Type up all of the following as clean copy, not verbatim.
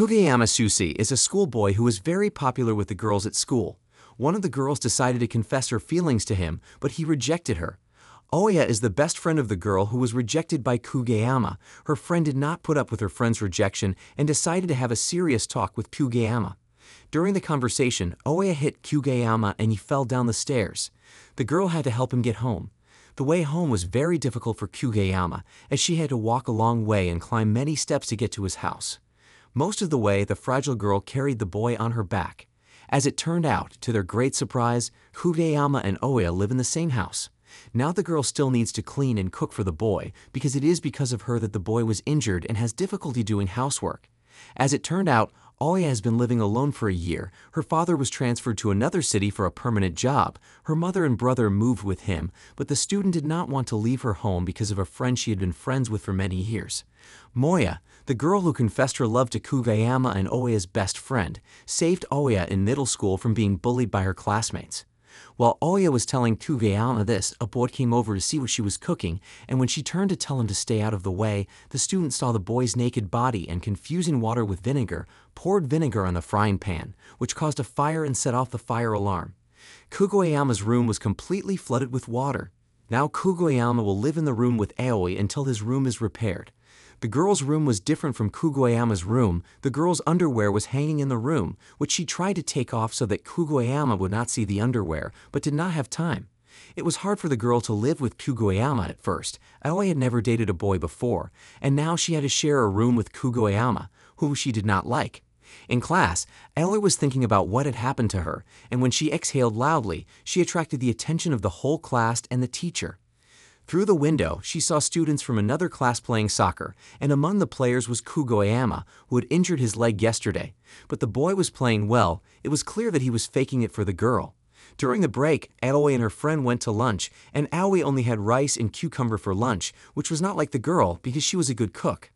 Kugeyama Susi is a schoolboy who is very popular with the girls at school. One of the girls decided to confess her feelings to him, but he rejected her. Oya is the best friend of the girl who was rejected by Kugeyama. Her friend did not put up with her friend's rejection and decided to have a serious talk with Kugeyama. During the conversation, Oya hit Kugeyama and he fell down the stairs. The girl had to help him get home. The way home was very difficult for Kugeyama, as she had to walk a long way and climb many steps to get to his house. Most of the way, the fragile girl carried the boy on her back. As it turned out, to their great surprise, Kugeyama and Oya live in the same house. Now the girl still needs to clean and cook for the boy, because it is because of her that the boy was injured and has difficulty doing housework. As it turned out, Oya has been living alone for a year. Her father was transferred to another city for a permanent job. Her mother and brother moved with him, but the student did not want to leave her home because of a friend she had been friends with for many years. Moya, the girl who confessed her love to Kugeyama and Oya's best friend, saved Oya in middle school from being bullied by her classmates. While Oya was telling Kugeyama this, a boy came over to see what she was cooking, and when she turned to tell him to stay out of the way, the student saw the boy's naked body and, confusing water with vinegar, poured vinegar on the frying pan, which caused a fire and set off the fire alarm. Kugeyama's room was completely flooded with water. Now Kugeyama will live in the room with Aoi until his room is repaired. The girl's room was different from Kugeyama's room. The girl's underwear was hanging in the room, which she tried to take off so that Kugeyama would not see the underwear, but did not have time. It was hard for the girl to live with Kugeyama at first. Aoi had never dated a boy before, and now she had to share a room with Kugeyama, whom she did not like. In class, Aoi was thinking about what had happened to her, and when she exhaled loudly, she attracted the attention of the whole class and the teacher. Through the window, she saw students from another class playing soccer, and among the players was Kugeyama, who had injured his leg yesterday. But the boy was playing well. It was clear that he was faking it for the girl. During the break, Aoi and her friend went to lunch, and Aoi only had rice and cucumber for lunch, which was not like the girl because she was a good cook.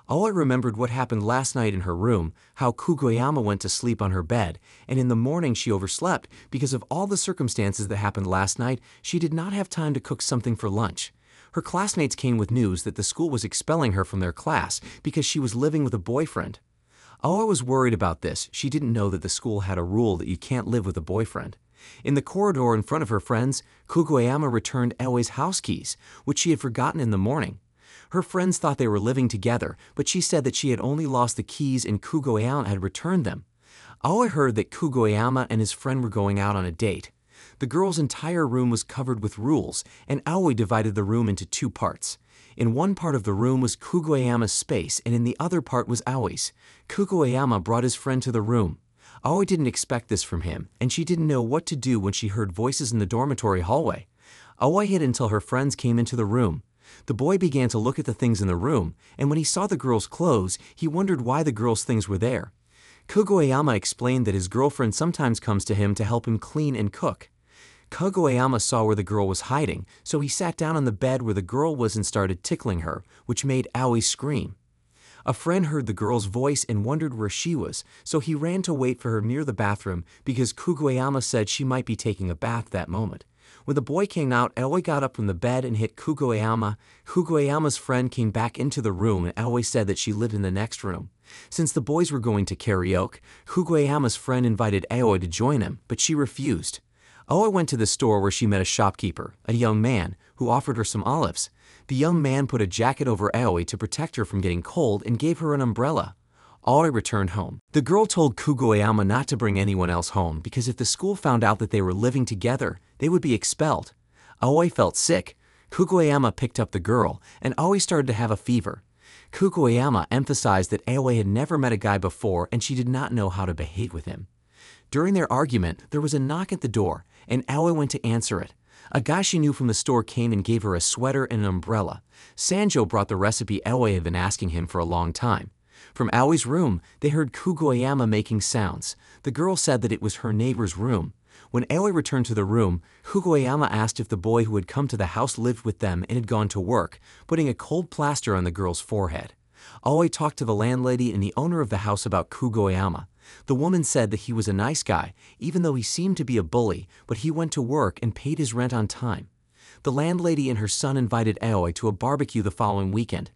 Aoi remembered what happened last night in her room, how Kugeyama went to sleep on her bed, and in the morning she overslept because of all the circumstances that happened last night. She did not have time to cook something for lunch. Her classmates came with news that the school was expelling her from their class because she was living with a boyfriend. Aoi was worried about this. She didn't know that the school had a rule that you can't live with a boyfriend. In the corridor in front of her friends, Kugeyama returned Aoi's house keys, which she had forgotten in the morning. Her friends thought they were living together, but she said that she had only lost the keys and Kugeyama had returned them. Aoi heard that Kugeyama and his friend were going out on a date. The girl's entire room was covered with rules, and Aoi divided the room into two parts. In one part of the room was Kugeyama's space, and in the other part was Aoi's. Kugeyama brought his friend to the room. Aoi didn't expect this from him, and she didn't know what to do when she heard voices in the dormitory hallway. Aoi hid until her friends came into the room. The boy began to look at the things in the room, and when he saw the girl's clothes, he wondered why the girl's things were there. Kugeyama explained that his girlfriend sometimes comes to him to help him clean and cook. Kugeyama saw where the girl was hiding, so he sat down on the bed where the girl was and started tickling her, which made Aoi scream. A friend heard the girl's voice and wondered where she was, so he ran to wait for her near the bathroom because Kugeyama said she might be taking a bath that moment. When the boy came out, Aoi got up from the bed and hit Kugeyama. Kugeyama's friend came back into the room and Aoi said that she lived in the next room. Since the boys were going to karaoke, Kugeyama's friend invited Aoi to join him, but she refused. Aoi went to the store where she met a shopkeeper, a young man, who offered her some olives. The young man put a jacket over Aoi to protect her from getting cold and gave her an umbrella. Aoi returned home. The girl told Kugeyama not to bring anyone else home because if the school found out that they were living together, they would be expelled. Aoi felt sick. Kugeyama picked up the girl, and Aoi started to have a fever. Kugeyama emphasized that Aoi had never met a guy before and she did not know how to behave with him. During their argument, there was a knock at the door, and Aoi went to answer it. A guy she knew from the store came and gave her a sweater and an umbrella. Sanjo brought the recipe Aoi had been asking him for a long time. From Aoi's room, they heard Kugeyama making sounds. The girl said that it was her neighbor's room. When Aoi returned to the room, Kugeyama asked if the boy who had come to the house lived with them and had gone to work, putting a cold plaster on the girl's forehead. Aoi talked to the landlady and the owner of the house about Kugeyama. The woman said that he was a nice guy, even though he seemed to be a bully, but he went to work and paid his rent on time. The landlady and her son invited Aoi to a barbecue the following weekend.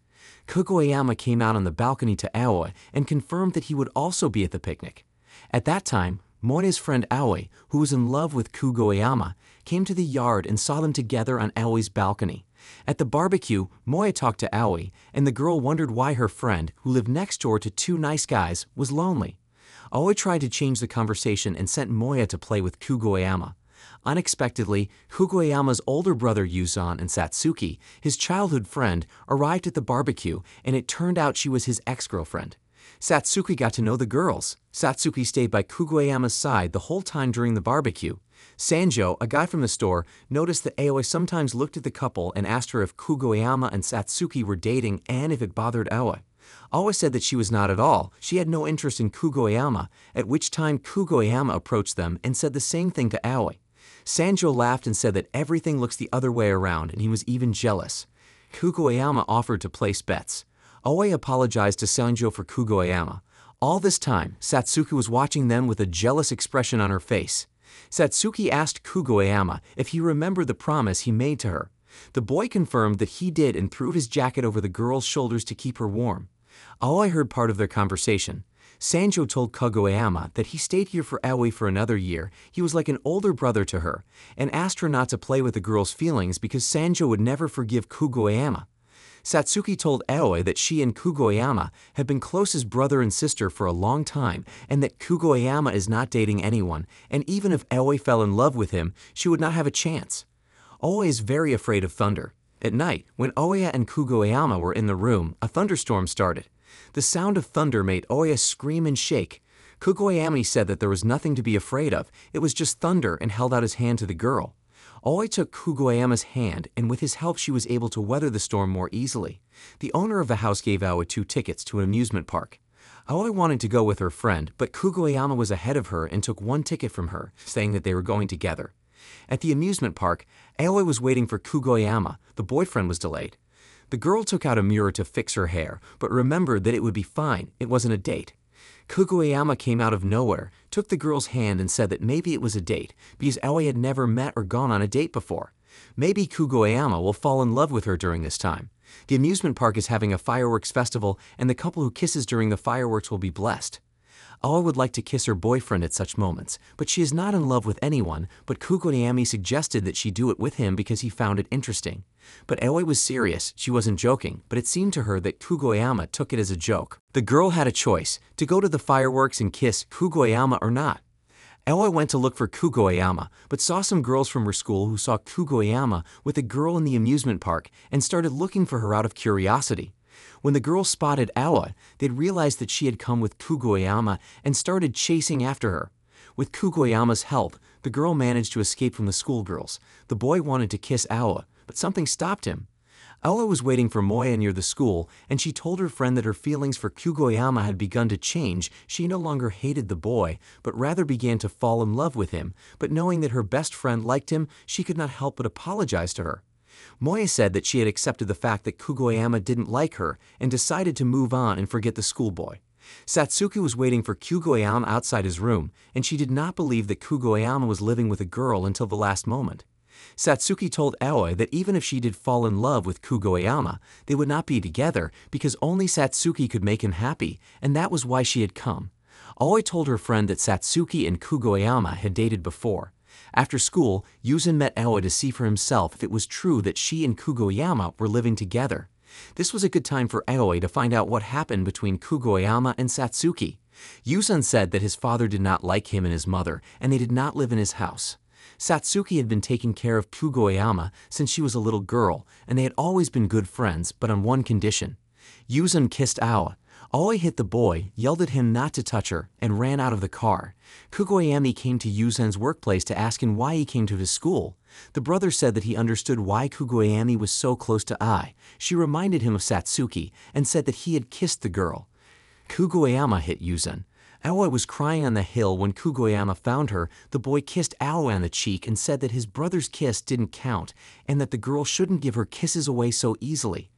Kugoyama came out on the balcony to Aoi and confirmed that he would also be at the picnic. At that time, Moya's friend Aoi, who was in love with Kugoyama, came to the yard and saw them together on Aoi's balcony. At the barbecue, Moya talked to Aoi, and the girl wondered why her friend, who lived next door to two nice guys, was lonely. Aoi tried to change the conversation and sent Moya to play with Kugoyama. Unexpectedly, Kugoyama's older brother Yuzan and Satsuki, his childhood friend, arrived at the barbecue, and it turned out she was his ex-girlfriend. Satsuki got to know the girls. Satsuki stayed by Kugoyama's side the whole time during the barbecue. Sanjo, a guy from the store, noticed that Aoi sometimes looked at the couple and asked her if Kugoyama and Satsuki were dating and if it bothered Aoi. Aoi said that she was not at all. She had no interest in Kugoyama, at which time Kugoyama approached them and said the same thing to Aoi. Sanjo laughed and said that everything looks the other way around, and he was even jealous. Kugoyama offered to place bets. Aoi apologized to Sanjo for Kugoyama. All this time, Satsuki was watching them with a jealous expression on her face. Satsuki asked Kugoyama if he remembered the promise he made to her. The boy confirmed that he did and threw his jacket over the girl's shoulders to keep her warm. Aoi heard part of their conversation. Sanjo told Kugoyama that he stayed here for Aoi for another year. He was like an older brother to her, and asked her not to play with the girl's feelings because Sanjo would never forgive Kugoyama. Satsuki told Aoi that she and Kugoyama had been close as brother and sister for a long time, and that Kugoyama is not dating anyone, and even if Aoi fell in love with him, she would not have a chance. Aoi is very afraid of thunder. At night, when Oya and Kugoyama were in the room, a thunderstorm started. The sound of thunder made Oya scream and shake. Kugoyama said that there was nothing to be afraid of, it was just thunder, and held out his hand to the girl. Aoi took Kugoyama's hand, and with his help she was able to weather the storm more easily. The owner of the house gave Aoi 2 tickets to an amusement park. Aoi wanted to go with her friend, but Kugoyama was ahead of her and took 1 ticket from her, saying that they were going together. At the amusement park, Aoi was waiting for Kugoyama. The boyfriend was delayed. The girl took out a mirror to fix her hair, but remembered that it would be fine, it wasn't a date. Kugoyama came out of nowhere, took the girl's hand and said that maybe it was a date, because Aoi had never met or gone on a date before. Maybe Kugoyama will fall in love with her during this time. The amusement park is having a fireworks festival, and the couple who kisses during the fireworks will be blessed. Aoi would like to kiss her boyfriend at such moments, but she is not in love with anyone, but Kugoyama suggested that she do it with him because he found it interesting. But Aoi was serious, she wasn't joking, but it seemed to her that Kugoyama took it as a joke. The girl had a choice, to go to the fireworks and kiss Kugoyama or not. Aoi went to look for Kugoyama, but saw some girls from her school who saw Kugoyama with a girl in the amusement park and started looking for her out of curiosity. When the girls spotted Aoi, they'd realized that she had come with Kugoyama and started chasing after her. With Kugoyama's help, the girl managed to escape from the schoolgirls. The boy wanted to kiss Aoi, but something stopped him. Aoi was waiting for Moya near the school, and she told her friend that her feelings for Kugoyama had begun to change. She no longer hated the boy, but rather began to fall in love with him, but knowing that her best friend liked him, she could not help but apologize to her. Moya said that she had accepted the fact that Kugoyama didn't like her and decided to move on and forget the schoolboy. Satsuki was waiting for Kugoyama outside his room, and she did not believe that Kugoyama was living with a girl until the last moment. Satsuki told Aoi that even if she did fall in love with Kugoyama, they would not be together because only Satsuki could make him happy, and that was why she had come. Aoi told her friend that Satsuki and Kugoyama had dated before. After school, Yuzan met Aoi to see for himself if it was true that she and Kugoyama were living together. This was a good time for Aoi to find out what happened between Kugoyama and Satsuki. Yuzan said that his father did not like him and his mother, and they did not live in his house. Satsuki had been taking care of Kugoyama since she was a little girl, and they had always been good friends, but on one condition. Yuzan kissed Aoi. Aoi hit the boy, yelled at him not to touch her, and ran out of the car. Kugoyama came to Yuzan's workplace to ask him why he came to his school. The brother said that he understood why Kugoyama was so close to Ai. She reminded him of Satsuki and said that he had kissed the girl. Kugoyama hit Yuzan. Aoi was crying on the hill when Kugoyama found her. The boy kissed Aoi on the cheek and said that his brother's kiss didn't count and that the girl shouldn't give her kisses away so easily.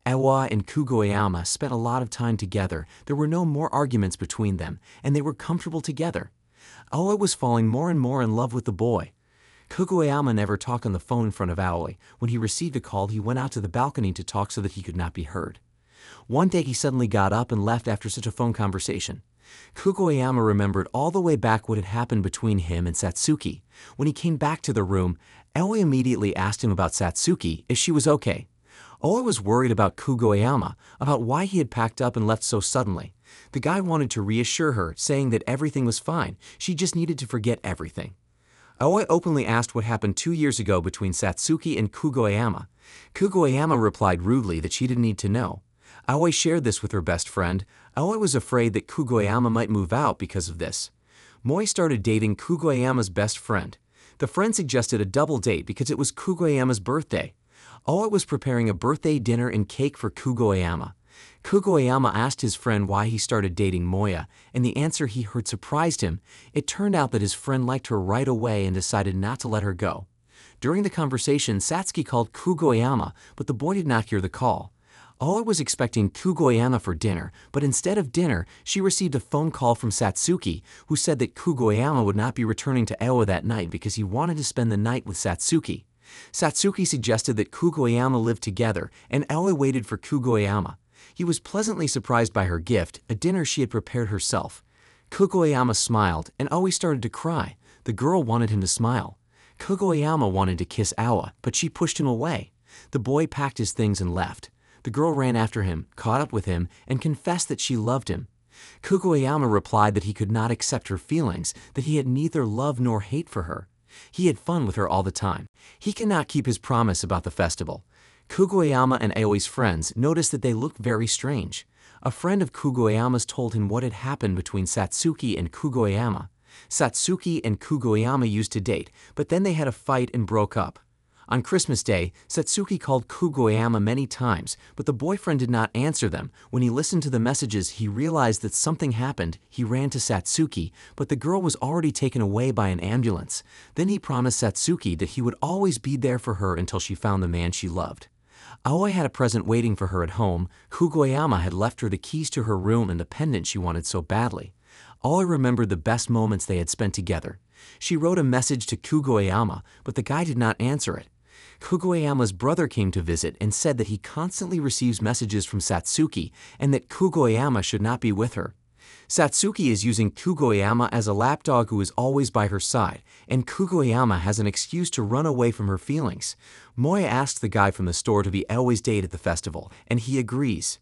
Aoi and Kugoyama spent a lot of time together. There were no more arguments between them, and they were comfortable together. Aoi was falling more and more in love with the boy. Kugoyama never talked on the phone in front of Aoi. When he received a call, he went out to the balcony to talk so that he could not be heard. One day he suddenly got up and left after such a phone conversation. Kugoyama remembered all the way back what had happened between him and Satsuki. When he came back to the room, Aoi immediately asked him about Satsuki, if she was okay. Aoi was worried about Kugoyama, about why he had packed up and left so suddenly. The guy wanted to reassure her, saying that everything was fine, she just needed to forget everything. Aoi openly asked what happened 2 years ago between Satsuki and Kugoyama. Kugoyama replied rudely that she didn't need to know. Aoi shared this with her best friend. Aoi was afraid that Kugoyama might move out because of this. Moi started dating Kugoyama's best friend. The friend suggested a double date because it was Kugoyama's birthday. Aoi was preparing a birthday dinner and cake for Kugoyama. Kugoyama asked his friend why he started dating Moya, and the answer he heard surprised him. It turned out that his friend liked her right away and decided not to let her go. During the conversation, Satsuki called Kugoyama, but the boy did not hear the call. Aoi was expecting Kugoyama for dinner, but instead of dinner, she received a phone call from Satsuki, who said that Kugoyama would not be returning to Aoi that night because he wanted to spend the night with Satsuki. Satsuki suggested that Kugoyama live together, and Aoi waited for Kugoyama. He was pleasantly surprised by her gift, a dinner she had prepared herself. Kugoyama smiled, and Aoi started to cry. The girl wanted him to smile. Kugoyama wanted to kiss Aoi, but she pushed him away. The boy packed his things and left. The girl ran after him, caught up with him, and confessed that she loved him. Kugoyama replied that he could not accept her feelings, that he had neither love nor hate for her. He had fun with her all the time. He cannot keep his promise about the festival. Kugoyama and Aoi's friends noticed that they looked very strange. A friend of Kugoyama's told him what had happened between Satsuki and Kugoyama. Satsuki and Kugoyama used to date, but then they had a fight and broke up. On Christmas Day, Satsuki called Kugoyama many times, but the boyfriend did not answer them. When he listened to the messages, he realized that something happened. He ran to Satsuki, but the girl was already taken away by an ambulance. Then he promised Satsuki that he would always be there for her until she found the man she loved. Aoi had a present waiting for her at home. Kugoyama had left her the keys to her room and the pendant she wanted so badly. Aoi remembered the best moments they had spent together. She wrote a message to Kugoyama, but the guy did not answer it. Kugoyama's brother came to visit and said that he constantly receives messages from Satsuki and that Kugoyama should not be with her. Satsuki is using Kugoyama as a lapdog who is always by her side, and Kugoyama has an excuse to run away from her feelings. Moya asked the guy from the store to be Aoi's date at the festival, and he agrees.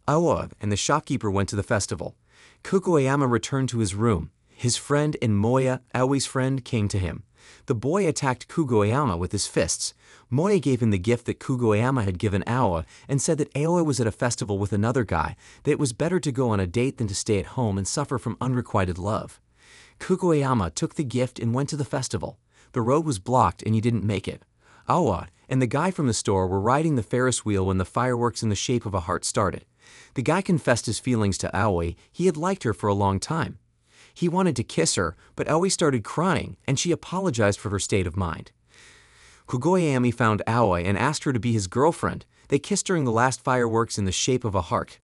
Aoi and the shopkeeper went to the festival. Kugoyama returned to his room. His friend and Moya, Aoi's friend, came to him. The boy attacked Kugoyama with his fists. Moya gave him the gift that Kugoyama had given Aoi and said that Aoi was at a festival with another guy, that it was better to go on a date than to stay at home and suffer from unrequited love. Kugoyama took the gift and went to the festival. The road was blocked and he didn't make it. Aoi and the guy from the store were riding the Ferris wheel when the fireworks in the shape of a heart started. The guy confessed his feelings to Aoi. He had liked her for a long time. He wanted to kiss her, but Aoi started crying, and she apologized for her state of mind. Kugoyama found Aoi and asked her to be his girlfriend. They kissed during the last fireworks in the shape of a heart.